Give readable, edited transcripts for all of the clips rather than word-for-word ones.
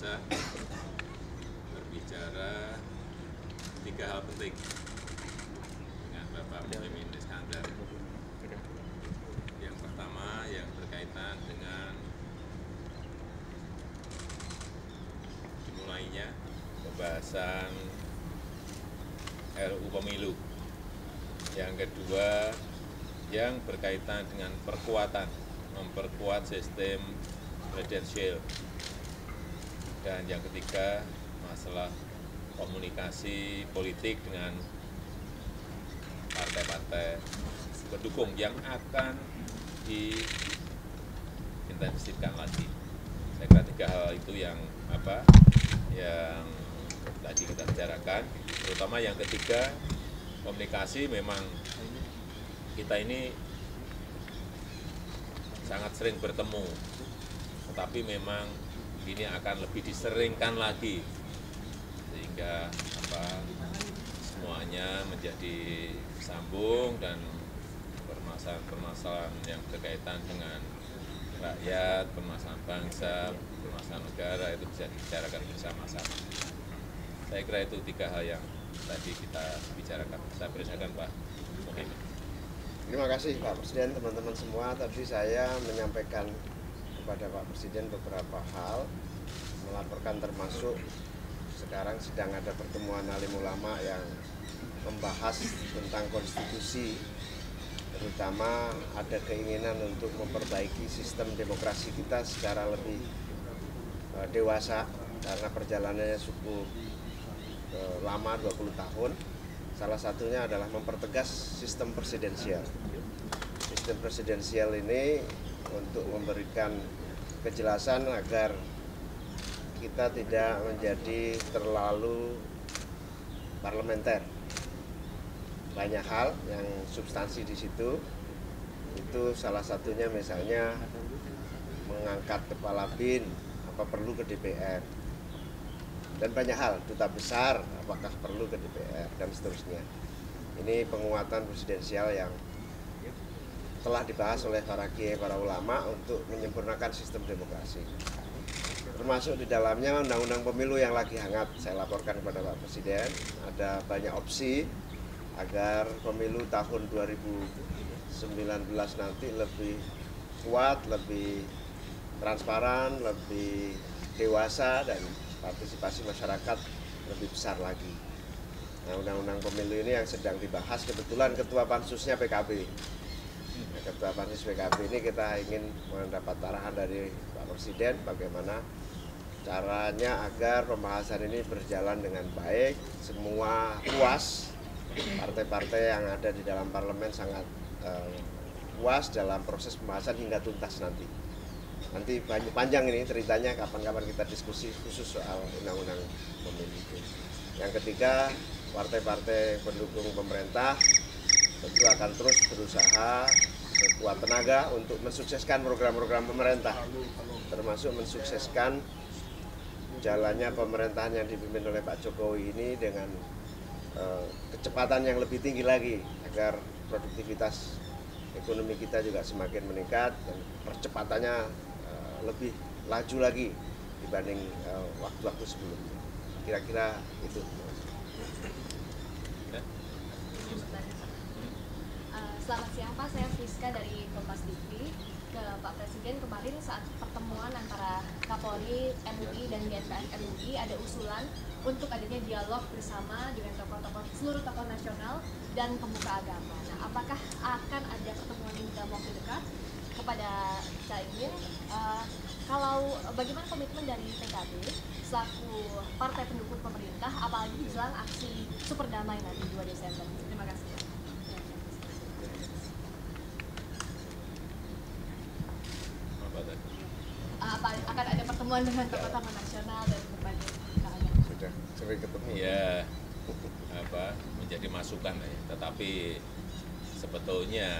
bangsa berbicara tiga hal penting dengan Bapak Muhaimin Iskandar. Yang pertama yang berkaitan dengan dimulainya pembahasan RUU Pemilu. Yang kedua yang berkaitan dengan memperkuat sistem presidensial. Dan yang ketiga masalah komunikasi politik dengan partai-partai pendukung yang akan diintensifkan lagi. Saya kira tiga hal itu yang tadi kita bicarakan, terutama yang ketiga komunikasi. Memang kita ini sangat sering bertemu, tetapi memang ini akan lebih diseringkan lagi sehingga semuanya menjadi sambung dan permasalahan yang berkaitan dengan rakyat, permasalahan bangsa, permasalahan negara itu bisa dibicarakan bersama-sama. Saya kira itu tiga hal yang tadi kita bicarakan. Saya persilakan Pak Muhaimin. Terima kasih Pak Presiden, teman-teman semua. Tadi saya menyampaikan kepada Pak Presiden beberapa hal, melaporkan termasuk sekarang sedang ada pertemuan alim ulama yang membahas tentang konstitusi, terutama ada keinginan untuk memperbaiki sistem demokrasi kita secara lebih dewasa karena perjalanannya cukup lama, 20 tahun. Salah satunya adalah mempertegas sistem presidensial. Sistem presidensial ini untuk memberikan kejelasan agar kita tidak menjadi terlalu parlementer. Banyak hal yang substansi di situ, itu salah satunya misalnya mengangkat kepala BIN, apa perlu ke DPR. Dan banyak hal, duta besar apakah perlu ke DPR, dan seterusnya. Ini penguatan presidensial yang telah dibahas oleh para kiai, para ulama untuk menyempurnakan sistem demokrasi. Termasuk di dalamnya undang-undang pemilu yang lagi hangat. Saya laporkan kepada Pak Presiden, ada banyak opsi agar pemilu tahun 2019 nanti lebih kuat, lebih transparan, lebih dewasa, dan partisipasi masyarakat lebih besar lagi. Nah, undang-undang pemilu ini yang sedang dibahas, kebetulan ketua pansusnya PKB. Nah, ketua pansus PKB ini kita ingin mendapat arahan dari Pak Presiden bagaimana caranya agar pembahasan ini berjalan dengan baik, semua puas, partai-partai yang ada di dalam parlemen sangat puas dalam proses pembahasan hingga tuntas nanti. Nanti panjang ini ceritanya, kapan-kapan kita diskusi khusus soal undang-undang pemilu itu. Yang ketiga, partai-partai pendukung pemerintah tentu akan terus berusaha sekuat tenaga untuk mensukseskan program-program pemerintah, termasuk mensukseskan jalannya pemerintahan yang dipimpin oleh Pak Jokowi ini dengan kecepatan yang lebih tinggi lagi agar produktivitas ekonomi kita juga semakin meningkat dan percepatannya lebih laju lagi dibanding waktu-waktu sebelumnya. Kira-kira itu. Selamat siang Pak, saya Friska dari Kompas TV. Ke Pak Presiden, kemarin saat pertemuan antara Kapolri, MUI, dan GNPF MUI ada usulan untuk adanya dialog bersama dengan seluruh tokoh nasional dan pemuka agama. Nah, apakah akan ada pertemuan ini dalam waktu dekat kepada Caimin? Kalau bagaimana komitmen dari PKB selaku partai pendukung pemerintah, apalagi menjelang aksi super damai nanti 2 Desember? Terima kasih. Apa akan ada pertemuan dengan tokoh-tokoh nasional dan berbagai kalangan? Sudah sering ketemu. Ya, menjadi masukan ya. Tetapi sebetulnya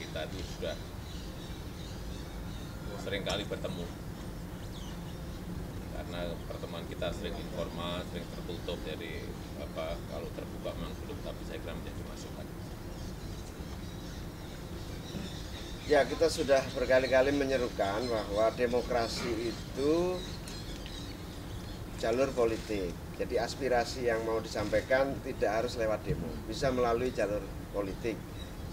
kita itu sudah sering kali bertemu, karena pertemuan kita sering informal, sering tertutup. Jadi kalau terbuka memang belum, tapi saya kira menjadi masukan. Ya, kita sudah berkali-kali menyerukan bahwa demokrasi itu jalur politik. Jadi aspirasi yang mau disampaikan tidak harus lewat demo, bisa melalui jalur politik.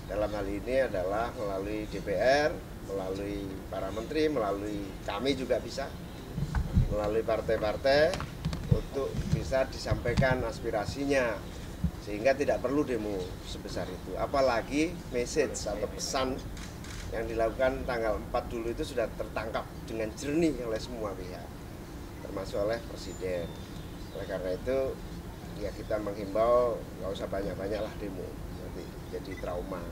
Dalam hal ini adalah melalui DPR, melalui para menteri, melalui kami juga bisa, melalui partai-partai untuk bisa disampaikan aspirasinya, sehingga tidak perlu demo sebesar itu. Apalagi message atau pesan yang dilakukan tanggal 4 dulu itu sudah tertangkap dengan jernih oleh semua pihak, termasuk oleh Presiden. Oleh karena itu ya kita menghimbau nggak usah banyak-banyak lah demo, nanti jadi trauma.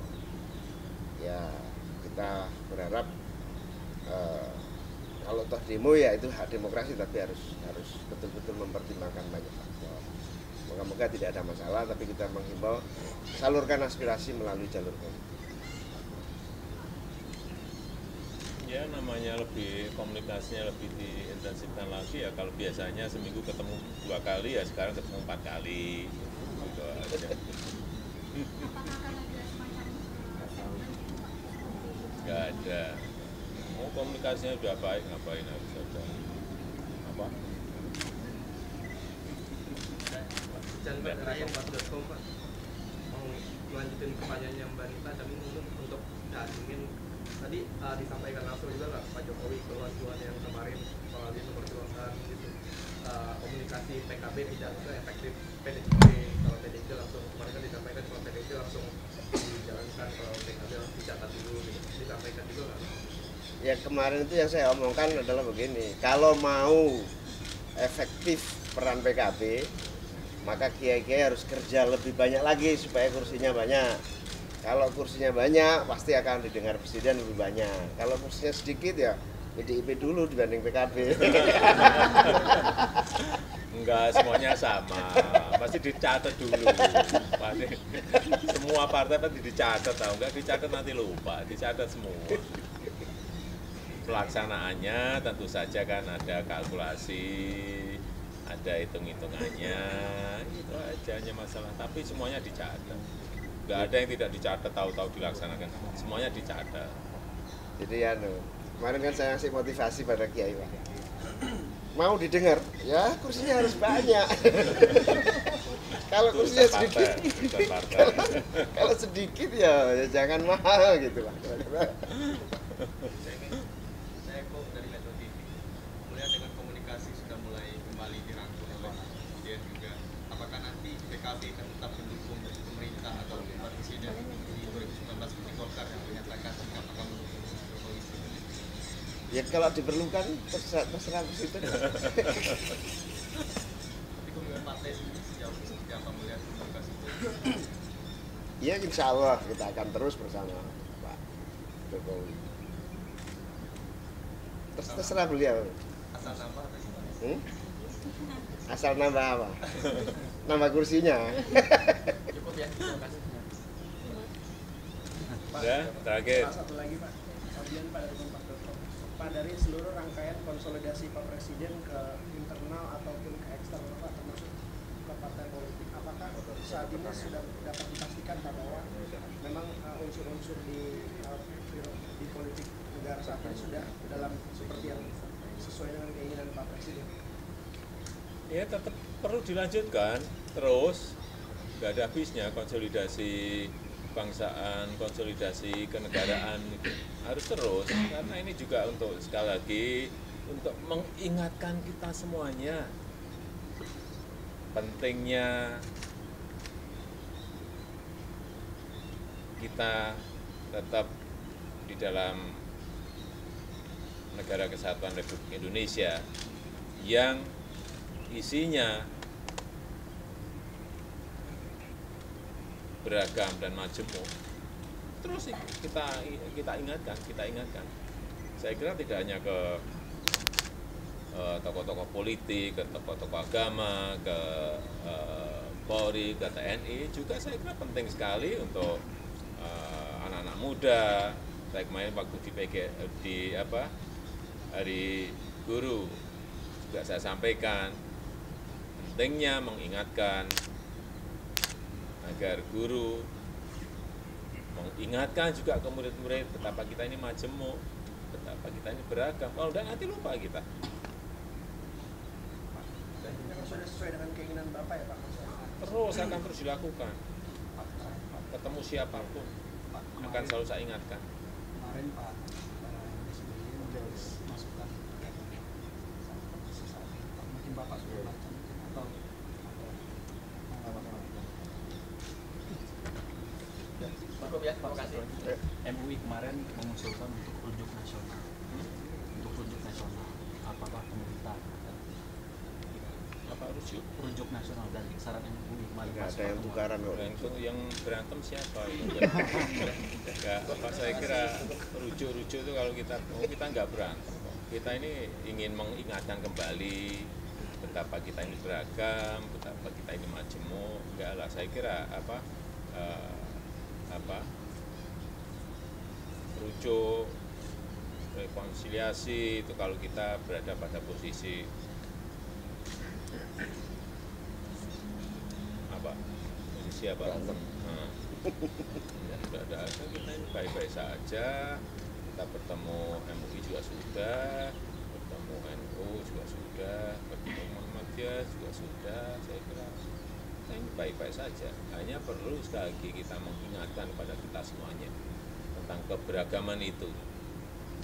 Ya kita berharap kalau toh demo ya itu hak demokrasi, tapi harus betul-betul mempertimbangkan banyak faktor. Moga-moga tidak ada masalah, tapi kita menghimbau salurkan aspirasi melalui jalur politik. Ya namanya lebih komunikasinya lebih diintensifkan lagi ya. Kalau biasanya seminggu ketemu 2 kali ya sekarang ketemu 4 kali gitu aja. Nggak ada. Oh komunikasinya udah baik, ngapain harus ada apa? Dan Pak dari Kompas.com Pak mau melanjutin pertanyaannya Mbak Nita, tapi untuk ingin tadi disampaikan langsung juga nggak Pak Jokowi keluhan yang kemarin soal itu perjuangan gitu, komunikasi PKB tidak efektif, PDIP kalau PDIP langsung kemarin kan disampaikan kalau PDIP langsung dijalankan, kalau PKB harus dicatat dulu gitu, disampaikan juga nggak? Ya kemarin itu yang saya omongkan adalah begini, kalau mau efektif peran PKB, maka kiai-kiai harus kerja lebih banyak lagi supaya kursinya banyak. Kalau kursinya banyak, pasti akan didengar Presiden lebih banyak. Kalau kursinya sedikit ya PDIP dulu dibanding PKB. Enggak semuanya sama, pasti dicatat dulu. Pasti semua partai pasti dicatat, tahu enggak dicatat nanti lupa, dicatat semua. Pelaksanaannya tentu saja kan ada kalkulasi, ada hitung-hitungannya, itu aja hanya masalah. Tapi semuanya dicatat. Nggak ada yang tidak dicatat, tahu-tahu dilaksanakan. Semuanya dicatat. Jadi ya, kemarin kan saya ngasih motivasi pada kiai Pak. Mau didengar, ya kursinya harus banyak. Kalau kursinya sedikit, kalau sedikit ya jangan mahal gitu lah. Saya kok dari Metro TV melihat dengan komunikasi sudah mulai kembali dirangkul oleh Presiden juga. Apakah nanti PKB akan tetap mendukung pemerintah atau Presiden di 2019 seperti Golkar yang menyatakan sikap akan mendukung Jokowi? Ya kalau diperlukan terserah Presiden. Tapi komitmen partai sendiri sejauh ini seperti apa melihat komunikasi itu? Ya insya Allah kita akan terus bersama Pak Jokowi. Terserah beliau. Asal nambah atau gimana? Asal nambah apa? Nambah kursinya. Cukup ya, terima kasih. Ya, terakhir. Pak, satu lagi Pak, Fabian Pak dari Kompas.com. Pak, dari seluruh rangkaian konsolidasi Pak Presiden ke internal ataupun ke eksternal Pak, termasuk ke partai politik, apakah saat ini sudah dapat dipastikan Pak bahwa memang unsur-unsur di politik negara saat ini sudah dalam seperti yang sesuai dengan keinginan Pak Presiden? Ya tetap perlu dilanjutkan terus, nggak ada habisnya konsolidasi kebangsaan, konsolidasi kenegaraan itu harus terus, karena ini juga untuk sekali lagi untuk mengingatkan kita semuanya pentingnya kita tetap di dalam negara kesatuan Republik Indonesia yang isinya beragam dan majemuk. Terus kita ingatkan. Saya kira tidak hanya ke tokoh-tokoh politik, ke tokoh-tokoh agama, ke Polri, ke TNI, juga saya kira penting sekali untuk anak-anak muda. Saya kemarin waktu di Hari Guru juga saya sampaikan pentingnya mengingatkan agar guru mengingatkan juga ke murid-murid betapa kita ini majemuk, betapa kita ini beragam. Kalau enggak nanti lupa kita. sesuai dengan keinginan Bapak ya Pak? Terus akan terus dilakukan. Ketemu siapapun akan selalu saya ingatkan. Kemarin Pak SBY menulis masukan mungkin Bapak sudah baca atau Cukup ya, terima kasih. MUI kemarin mengusulkan untuk rujuk nasional. Untuk rujuk nasional, apakah pemerintah akan Apa rujuk nasional dari saran MUI kemarin? Nggak ada yang tukaran kok. yang berantem siapa? Enggak, apa saya kira rujuk-rujuk itu kalau kita nggak berantem kok. Kita ini ingin mengingatkan kembali betapa kita ini beragam, betapa kita ini majemuk. Enggak lah, saya kira rujuk, rekonsiliasi itu kalau kita berada pada posisi posisi apa? Nah, ya sudah ada, kita ini baik-baik saja. Kita bertemu MUI juga sudah, bertemu NU juga sudah, bertemu Muhammadiyah juga sudah. Saya kira kita ini baik-baik saja. Hanya perlu sekali lagi kita mengingatkan pada kita semuanya tentang keberagaman itu,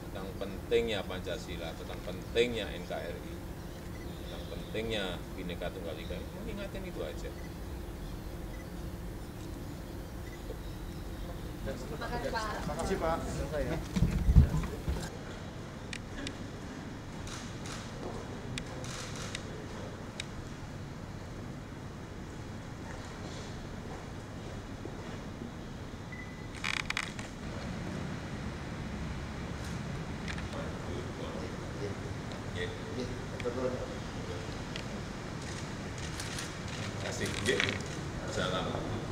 tentang pentingnya Pancasila, tentang pentingnya NKRI, tentang pentingnya Bhinneka Tunggal Ika. Mengingatkan itu aja. Terima kasih Pak. Terima kasih Pak. Selesai ya. Terima kasih. Assalamualaikum.